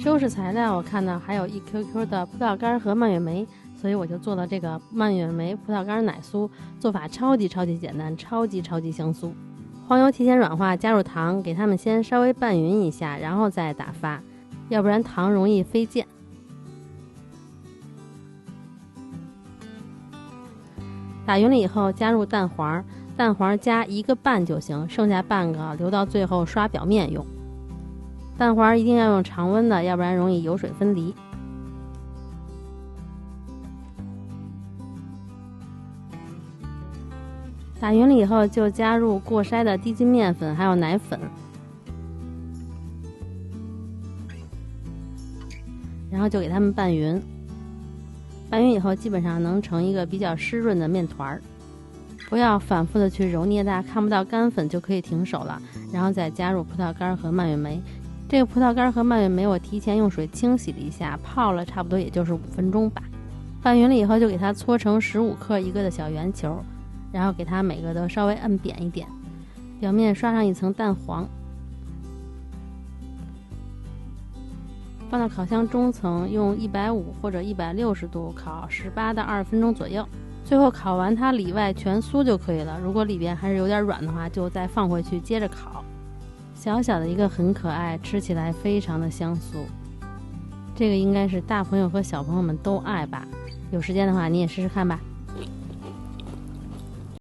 收拾材料我看到还有一 QQ 的葡萄干和蔓越莓，所以我就做了这个蔓越莓葡萄干奶酥，做法超级简单，超级香酥。黄油提前软化，加入糖，给它们先稍微拌匀一下，然后再打发，要不然糖容易飞溅。打匀了以后加入蛋黄，蛋黄加1个半就行，剩下半个留到最后刷表面用。蛋黄一定要用常温的，要不然容易油水分离。打匀了以后就加入过筛的低筋面粉还有奶粉，然后就给它们拌匀。拌匀以后基本上能成一个比较湿润的面团，不要反复的去揉捏，大家看不到干粉就可以停手了。然后再加入葡萄干和蔓越莓，这个葡萄干和蔓越莓我提前用水清洗了一下，泡了差不多也就是5分钟吧。拌匀了以后就给它搓成15克一个的小圆球，然后给它每个都稍微摁扁一点，表面刷上一层蛋黄，放到烤箱中层，用150或者160度烤18到20分钟左右。最后烤完它里外全酥就可以了，如果里边还是有点软的话，就再放回去接着烤。小小的一个很可爱，吃起来非常的香酥，这个应该是大朋友和小朋友们都爱吧。有时间的话你也试试看吧。